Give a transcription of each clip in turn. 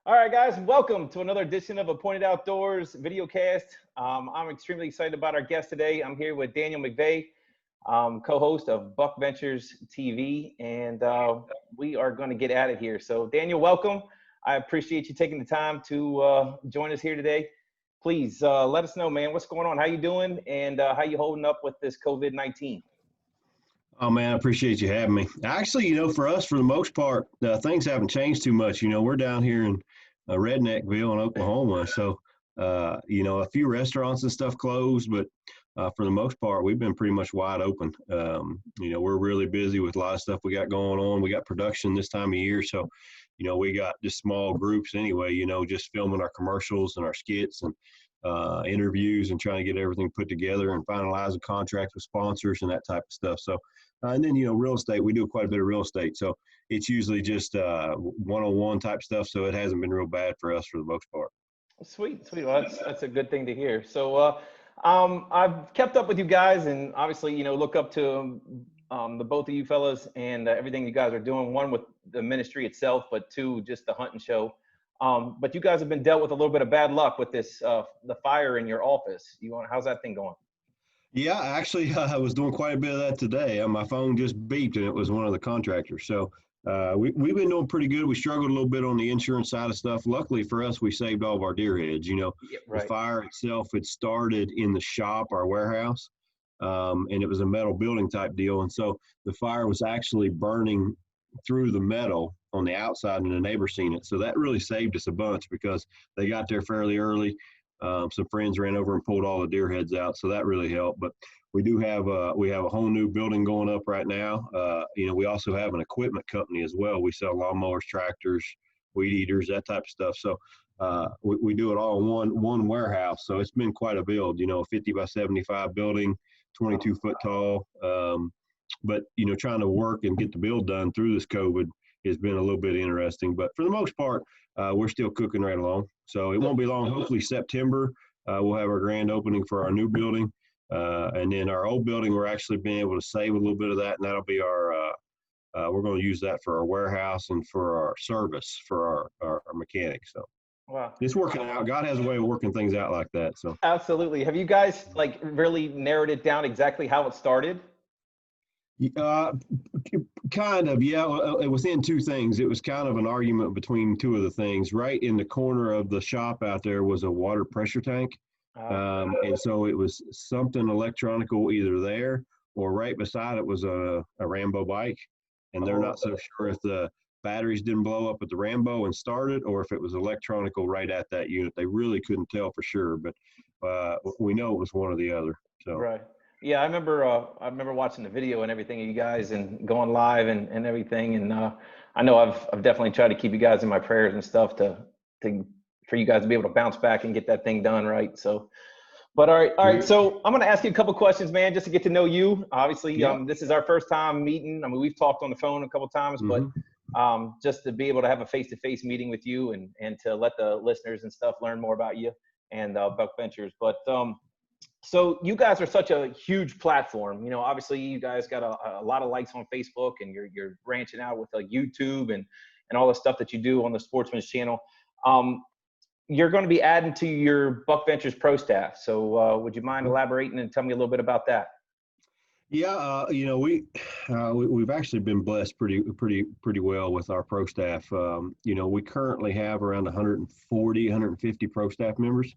All right, guys, welcome to another edition of Appointed Outdoors videocast. I'm extremely excited about our guest today. I'm here with Daniel McVay, co-host of Buckventures TV, and we are going to get at it here. So, Daniel, welcome. I appreciate you taking the time to join us here today. Please let us know, man, what's going on, how you doing, and how you holding up with this COVID-19. Oh, man, I appreciate you having me. Actually, for us, for the most part, things haven't changed too much. We're down here in Redneckville in Oklahoma. So, a few restaurants and stuff closed, but for the most part, we've been pretty much wide open. We're really busy with a lot of stuff we got going on. We got production this time of year. So, we got just small groups anyway, just filming our commercials and our skits and interviews and trying to get everything put together and finalizing contracts with sponsors and that type of stuff. So, and then, real estate, we do quite a bit of real estate. So it's usually just one-on-one type stuff. So it hasn't been real bad for us for the most part. Sweet. Well, that's a good thing to hear. So I've kept up with you guys and obviously, look up to the both of you fellas and everything you guys are doing. One with the ministry itself, but two, just the hunting show. But you guys have been dealt with a little bit of bad luck with this, the fire in your office. How's that thing going? Yeah, actually, I was doing quite a bit of that today. My phone just beeped, and it was one of the contractors. So we've been doing pretty good. We struggled a little bit on the insurance side of stuff. Luckily for us, we saved all of our deer heads. Yeah, right. The fire itself had started in the shop, our warehouse, and it was a metal building type deal. And so the fire was actually burning through the metal on the outside, and the neighbor seen it. So that really saved us a bunch because they got there fairly early. Some friends ran over and pulled all the deer heads out, so that really helped. But we do have we have a whole new building going up right now. We also have an equipment company as well. We sell lawnmowers, tractors, weed eaters, that type of stuff. So we do it all in one warehouse. So it's been quite a build. A 50 by 75 building, 22 foot tall. But trying to work and get the build done through this COVID has been a little bit interesting. But for the most part, we're still cooking right along. So it won't be long. Hopefully September, we'll have our grand opening for our new building. And then our old building, we're actually being able to save a little bit of that. And that'll be we're going to use that for our warehouse and for our service for our mechanics. So wow, it's working out. God has a way of working things out like that. So absolutely. Have you guys really narrowed it down exactly how it started? Kind of, yeah. It was in two things. It was kind of an argument between two of the things. Right in the corner of the shop out there was a water pressure tank. And so it was something electronical either there or right beside it was a Rambo bike. And they're not so sure if the batteries didn't blow up at the Rambo and started or if it was electronical right at that unit. They really couldn't tell for sure, but we know it was one or the other. So. Right. Yeah, I remember watching the video and everything of you guys and going live and everything. And I know I've definitely tried to keep you guys in my prayers and stuff for you guys to be able to bounce back and get that thing done right. So, but all right. So I'm going to ask you a couple questions, man, just to get to know you. Obviously, this is our first time meeting. I mean, we've talked on the phone a couple times, but just to be able to have a face-to-face meeting with you and to let the listeners and stuff learn more about you and Buckventures. But so you guys are such a huge platform. Obviously you guys got a lot of likes on Facebook and you're branching out with YouTube and all the stuff that you do on the Sportsman's channel. You're going to be adding to your Buckventures Pro staff. So would you mind elaborating and tell me a little bit about that? Yeah, we've actually been blessed pretty well with our pro staff. We currently have around 150 pro staff members.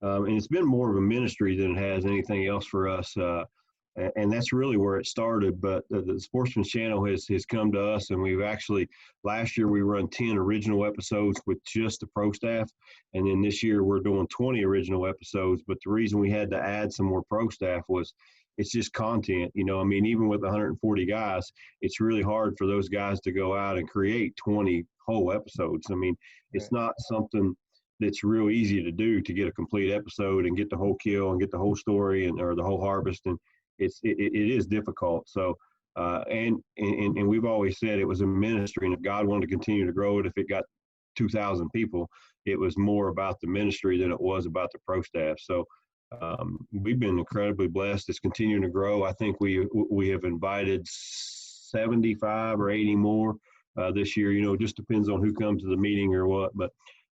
And it's been more of a ministry than it has anything else for us. And that's really where it started. But the Sportsman's channel has come to us, and we've actually, last year we run 10 original episodes with just the pro staff. And then this year we're doing 20 original episodes. But the reason we had to add some more pro staff was it's just content. Even with 140 guys, it's really hard for those guys to go out and create 20 whole episodes. It's not something that's real easy to do, to get a complete episode and get the whole kill and get the whole story or the whole harvest. And it is difficult. So, and we've always said it was a ministry, and if God wanted to continue to grow it, if it got 2,000 people, it was more about the ministry than it was about the pro staff. So, we've been incredibly blessed. It's continuing to grow. I think we have invited 75 or 80 more this year. It just depends on who comes to the meeting or what, but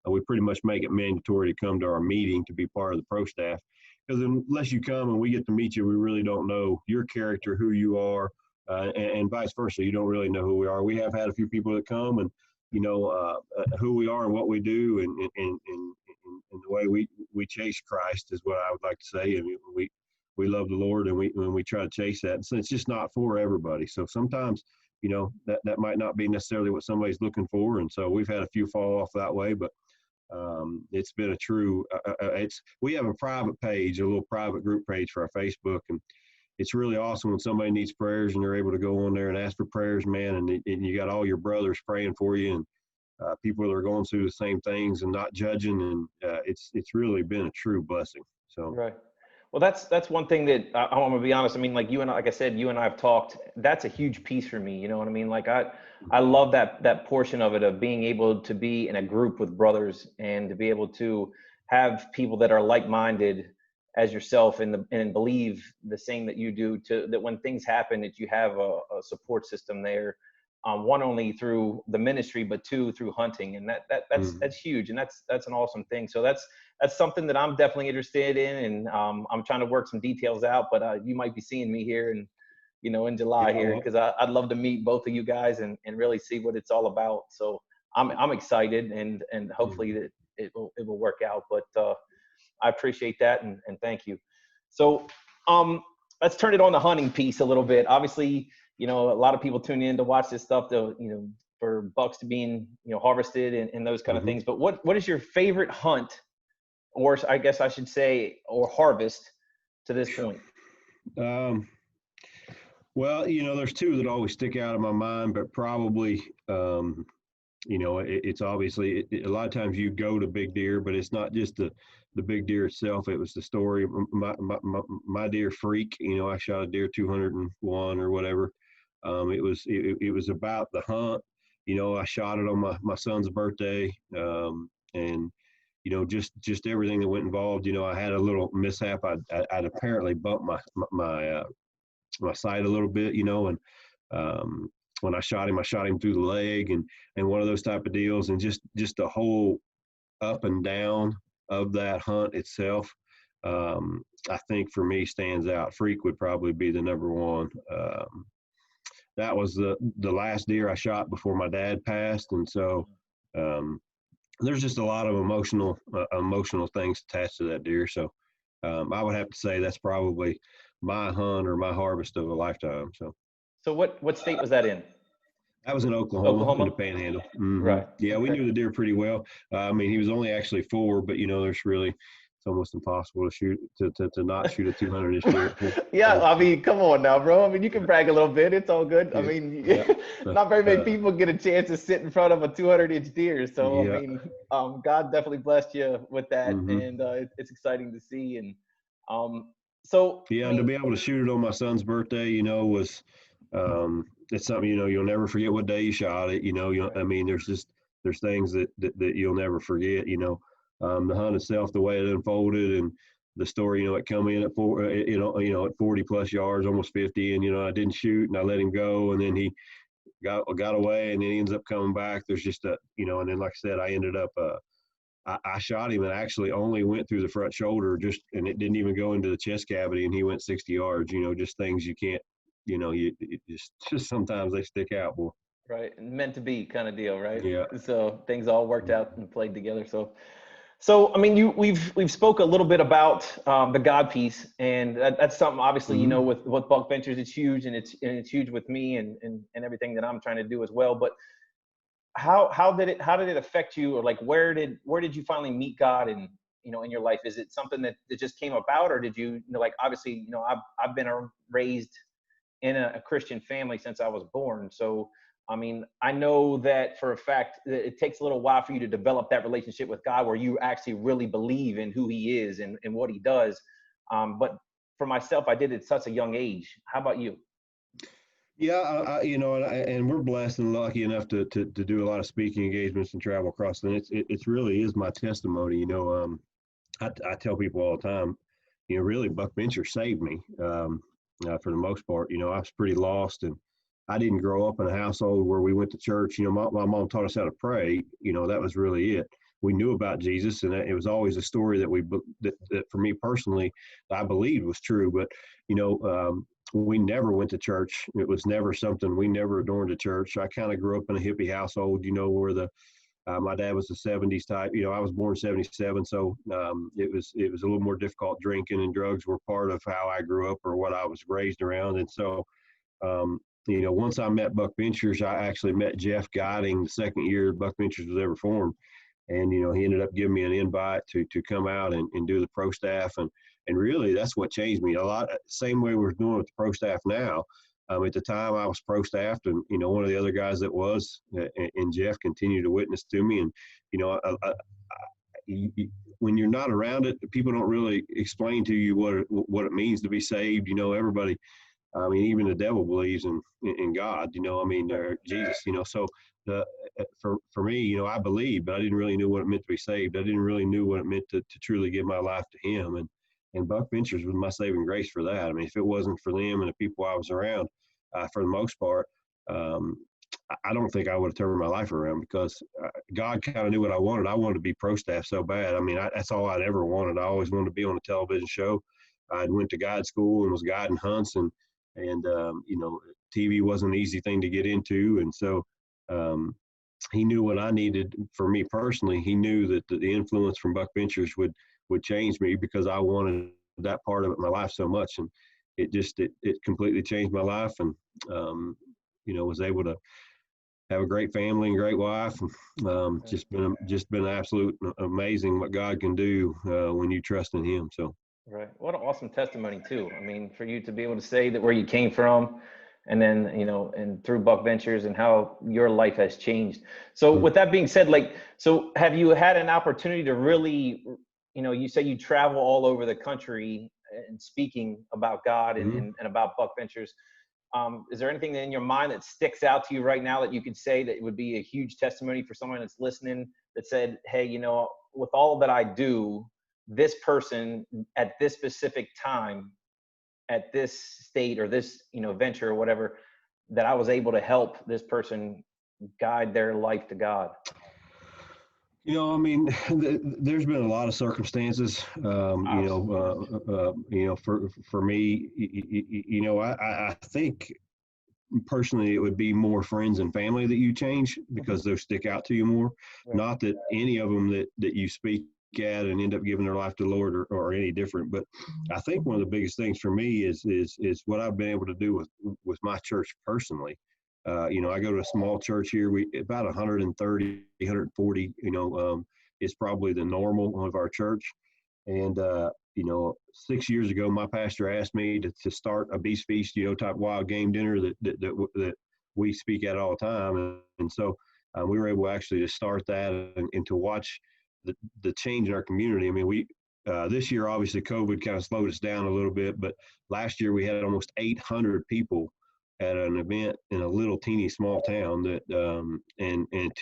we pretty much make it mandatory to come to our meeting to be part of the pro staff. Because unless you come and we get to meet you, we really don't know your character, who you are, and vice versa. You don't really know who we are. We have had a few people that come and, who we are and what we do, and the way we chase Christ is what I would like to say. I mean, we love the Lord, and we try to chase that. And so it's just not for everybody. So sometimes, that might not be necessarily what somebody's looking for. And so we've had a few fall off that way, but it's been a true, we have a private page, a little private group page for our Facebook. And it's really awesome when somebody needs prayers and they're able to go on there and ask for prayers, man. And you got all your brothers praying for you, and people that are going through the same things and not judging. And it's really been a true blessing. So, right. Well, that's one thing that I want to be honest. I mean, like like I said, you and I have talked. That's a huge piece for me. You know what I mean? Like I love that portion of it, of being able to be in a group with brothers and to be able to have people that are like-minded as yourself and believe the same that you do, that when things happen, that you have a support system there. One, only through the ministry, but two, through hunting. And that's huge. And that's an awesome thing. So that's something that I'm definitely interested in. And I'm trying to work some details out, but you might be seeing me here in July here, because I'd love to meet both of you guys and really see what it's all about. So I'm excited, and hopefully that it will work out. But I appreciate that. And thank you. So let's turn it on the hunting piece a little bit. Obviously, a lot of people tune in to watch this stuff, for bucks to being, harvested and those kind of things. But what is your favorite hunt, or I guess I should say, or harvest to this point? Well, there's two that always stick out of my mind, but probably, it's obviously, a lot of times you go to big deer, but it's not just the big deer itself. It was the story. My deer freak, I shot a deer 201 or whatever. It was about the hunt. I shot it on my son's birthday, and just everything that went involved. I had a little mishap. I'd apparently bumped my sight a little bit, and when I shot him through the leg, and one of those type of deals, and just the whole up and down of that hunt itself, I think for me stands out. Freak would probably be the number one. That was the last deer I shot before my dad passed, and so there's just a lot of emotional things attached to that deer. So I would have to say that's probably my hunt or my harvest of a lifetime. So what state was that in? That was in Oklahoma? In the Panhandle. Mm-hmm. Right. Yeah, okay. We knew the deer pretty well. I mean, he was only actually 4, but there's really, it's almost impossible to shoot to not shoot a 200-inch deer. Yeah, I mean, come on now, bro. I mean, you can brag a little bit. It's all good. Yeah. I mean, not very many people get a chance to sit in front of a 200-inch deer. So I mean, God definitely blessed you with that, and it's exciting to see. And so and to be able to shoot it on my son's birthday, was. It's something, you'll never forget what day you shot it. I mean, there's things that you'll never forget. The hunt itself, the way it unfolded, and the story. It come in at 40 plus yards, almost 50, and I didn't shoot, and I let him go, and then he got away, and then he ends up coming back. There's just and then like I said, I ended up I shot him and actually only went through the front shoulder, and it didn't even go into the chest cavity, and he went 60 yards. Just things you can't. Just sometimes they stick out, boy. Right, meant to be kind of deal, right? Yeah. So things all worked out and played together. So I mean, we've spoke a little bit about the God piece, and that's something obviously with Buckventures, it's huge, and it's huge with me and everything that I'm trying to do as well. But how did it affect you, or like where did you finally meet God in your life? Is it something that just came about, or did you like obviously I've been raised in a Christian family since I was born. So, I mean, I know that for a fact that it takes a little while for you to develop that relationship with God where you actually really believe in who he is and what he does. But for myself, I did it at such a young age. How about you? Yeah, and we're blessed and lucky enough to do a lot of speaking engagements and travel across. And it really is my testimony. I tell people all the time, really Buckventures saved me. For the most part, I was pretty lost, and I didn't grow up in a household where we went to church. My mom taught us how to pray. That was really it. we knew about Jesus, and it was always a story that for me personally, I believed was true. But we never went to church. It was never something. We never adorned a church. I kind of grew up in a hippie household, where my dad was a 70s type. I was born 77, so it was a little more difficult. Drinking and drugs were part of how I grew up or what I was raised around. And so, once I met Buckventures, I actually met Jeff guiding the second year Buckventures was ever formed. And, he ended up giving me an invite to come out and do the pro staff. And really, that's what changed me a lot. Same way we're doing with the pro staff now. At the time, I was pro staffed, and, one of the other guys that was, and Jeff continued to witness to me. And, when you're not around it, people don't really explain to you what it means to be saved. Everybody, even the devil believes in God, or Jesus, so for me, I believed, but I didn't really know what it meant to be saved. I didn't really know what it meant to truly give my life to him. And Buckventures was my saving grace for that. If it wasn't for them and the people I was around, for the most part, I don't think I would have turned my life around, because God kind of knew what I wanted. I wanted to be pro staff so bad. That's all I'd ever wanted. I always wanted to be on a television show. I went to guide school and was guiding hunts, and TV wasn't an easy thing to get into. And so he knew what I needed for me personally. He knew that the influence from Buckventures would change me, because I wanted that part of it in my life so much. And it completely changed my life. And, was able to have a great family and great wife. Just been absolute amazing what God can do when you trust in him. So. Right. What an awesome testimony too. For you to be able to say that where you came from, and then, and through Buckventures, and how your life has changed. So with that being said, so have you had an opportunity to really, you say you travel all over the country and speaking about God and about Buckventures. Is there anything in your mind that sticks out to you right now that you could say that would be a huge testimony for someone that's listening, that said, hey, with all that I do, this person at this specific time, at this state or this, venture or whatever, that I was able to help this person guide their life to God? There's been a lot of circumstances, for me, I think personally it would be more friends and family that you change, because those stick out to you more. Right. Not that any of them that you speak at and end up giving their life to the Lord or any different, but I think one of the biggest things for me is what I've been able to do with my church personally. I go to a small church here. We about 130, 140. Is probably the normal of our church. And 6 years ago, my pastor asked me to start a beast feast, type wild game dinner that we speak at all the time. And so we were able actually to start that and to watch the change in our community. We this year, obviously, COVID kind of slowed us down a little bit, but last year we had almost 800 people at an event in a little teeny small town that and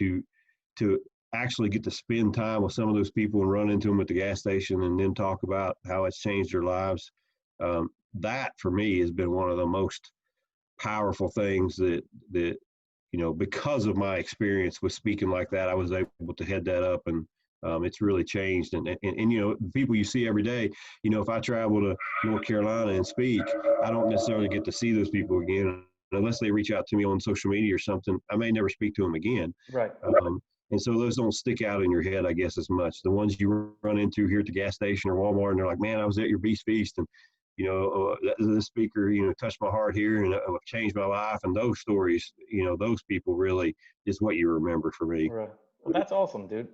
to actually get to spend time with some of those people and run into them at the gas station and then talk about how it's changed their lives. That for me has been one of the most powerful things that because of my experience with speaking like that, I was able to head that up, and it's really changed. And people you see every day, if I travel to North Carolina and speak, I don't necessarily get to see those people again unless they reach out to me on social media or something. I may never speak to them again. Right. And so those don't stick out in your head, I guess, as much. The ones you run into here at the gas station or Walmart, and they're like, man, I was at your Beast Feast, and this speaker, touched my heart here and changed my life. And those stories, those people really is what you remember for me. Right. Well, that's awesome, dude.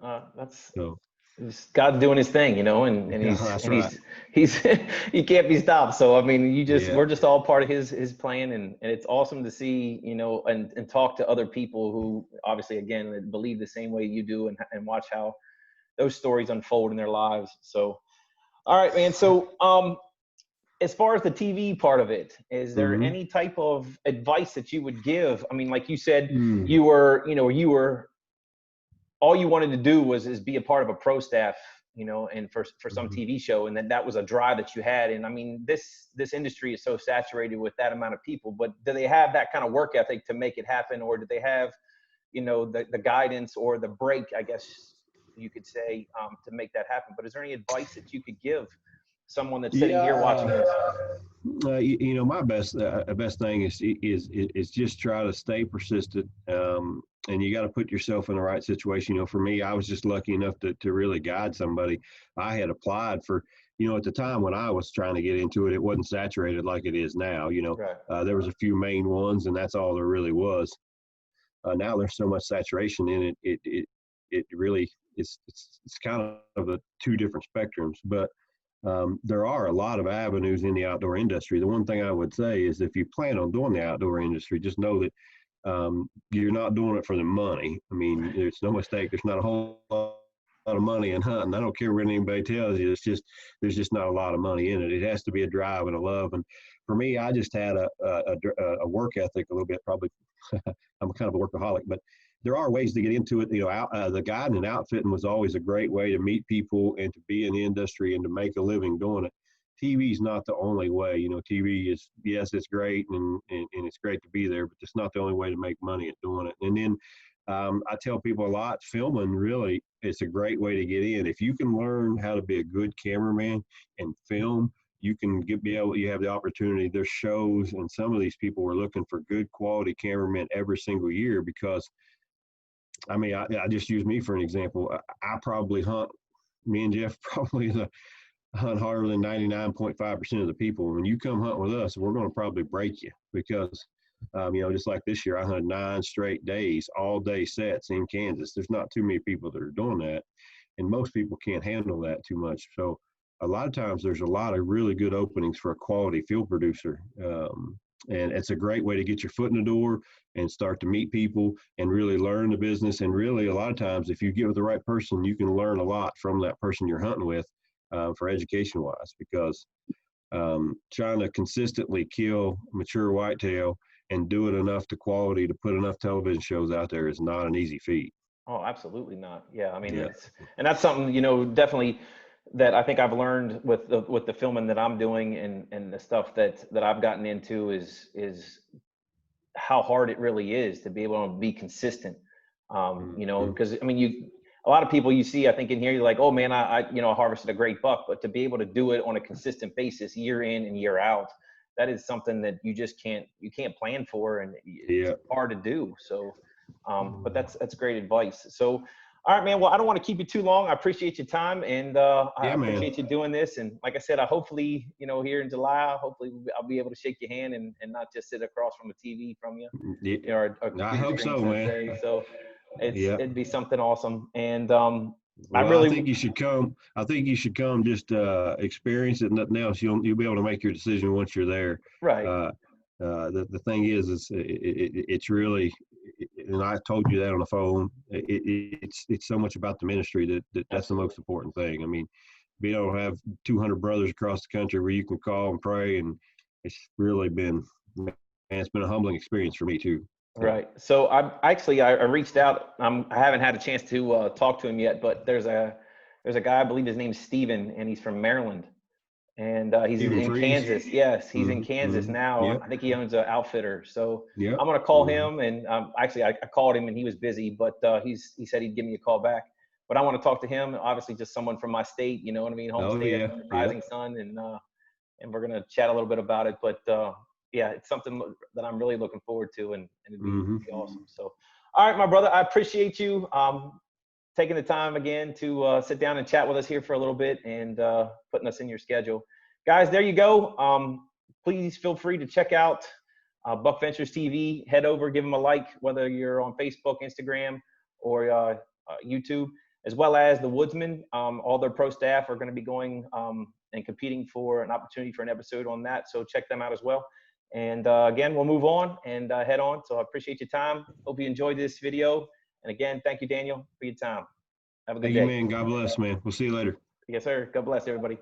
God's doing his thing, and he's he can't be stopped. So we're just all part of his plan, and it's awesome to see, and talk to other people who obviously again believe the same way you do, and watch how those stories unfold in their lives. So, all right, man. So as far as the TV part of it, is there any type of advice that you would give? Like you said, you were all you wanted to do is be a part of a pro staff, and for some TV show. And that was a drive that you had. And this industry is so saturated with that amount of people, but do they have that kind of work ethic to make it happen? Or do they have, the guidance or the break, I guess, you could say, to make that happen. But is there any advice that you could give someone that's sitting Yeah, here watching this? My best thing is just try to stay persistent. And you got to put yourself in the right situation. For me, I was just lucky enough to really guide somebody. I had applied for, at the time when I was trying to get into it, it wasn't saturated like it is now. Right. There was a few main ones, and that's all there really was. Now there's so much saturation in it. It really it's kind of the two different spectrums, but there are a lot of avenues in the outdoor industry. The one thing I would say is if you plan on doing the outdoor industry, just know that you're not doing it for the money. I mean, there's no mistake. There's not a whole lot of money in hunting. I don't care what anybody tells you. There's just not a lot of money in it. It has to be a drive and a love. And for me, I just had a work ethic a little bit. Probably, I'm kind of a workaholic, but there are ways to get into it. The guiding and outfitting was always a great way to meet people and to be in the industry and to make a living doing it. TV is not the only way. TV is, yes, it's great and it's great to be there, but it's not the only way to make money at doing it. And then I tell people a lot, filming really, it's a great way to get in. If you can learn how to be a good cameraman and film, you have the opportunity. There's shows, and some of these people were looking for good quality cameramen every single year because, I mean, I just use me for an example. I probably hunt, me and Jeff probably hunt harder than 99.5% of the people. When you come hunt with us, we're going to probably break you because, just like this year, I hunted 9 straight days, all day sets in Kansas. There's not too many people that are doing that, and most people can't handle that too much. So a lot of times there's a lot of really good openings for a quality field producer. And it's a great way to get your foot in the door and start to meet people and really learn the business. And really, a lot of times, if you get with the right person, you can learn a lot from that person you're hunting with for education wise, because trying to consistently kill mature whitetail and do it enough to quality to put enough television shows out there is not an easy feat. Oh, absolutely not. Yeah. I mean, Yeah. and that's something, definitely that I think I've learned with the filming that I'm doing and the stuff that I've gotten into is how hard it really is to be able to be consistent. Because I mean, a lot of people you see, I think in here, you're like, oh man, I harvested a great buck, but to be able to do it on a consistent basis, year in and year out, that is something that you just can't plan for, and it's hard to do. So, but that's great advice. So, all right, man. Well, I don't want to keep you too long. I appreciate your time, and I appreciate you doing this. And like I said, I hopefully, here in July, hopefully I'll be able to shake your hand and not just sit across from a TV from you. Yeah. Or I hope so, man. So it'd be something awesome. And I think you should come. I think you should come. Just experience it. Nothing else. You'll be able to make your decision once you're there. Right. The thing is it's really, and I told you that on the phone. It's so much about the ministry that's the most important thing. I mean, being able to have 200 brothers across the country where you can call and pray, and it's really been, man, it's been a humbling experience for me too. Right. So I reached out. I haven't had a chance to talk to him yet, but there's a guy, I believe his name's Steven, and he's from Maryland, and he's in Kansas. Yes, he's in Kansas now. Yep. I think he owns an outfitter. So Yep. I'm gonna call him, and actually I called him and he was busy, but he said he'd give me a call back. But I want to talk to him. Obviously, just someone from my state. You know what I mean? Home state, rising sun, and we're gonna chat a little bit about it. But yeah, it's something that I'm really looking forward to, and it'd be awesome. So, all right, my brother, I appreciate you taking the time again to sit down and chat with us here for a little bit and putting us in your schedule. Guys, there you go. Please feel free to check out Buckventures TV. Head over, give them a like, whether you're on Facebook, Instagram, or YouTube, as well as the Woodsman. All their pro staff are going to be going and competing for an opportunity for an episode on that. So check them out as well. And again, we'll move on and head on. So I appreciate your time. Hope you enjoyed this video. And again, thank you, Daniel, for your time. Have a good day. Thank you, man. God bless, man. We'll see you later. Yes, sir. God bless everybody.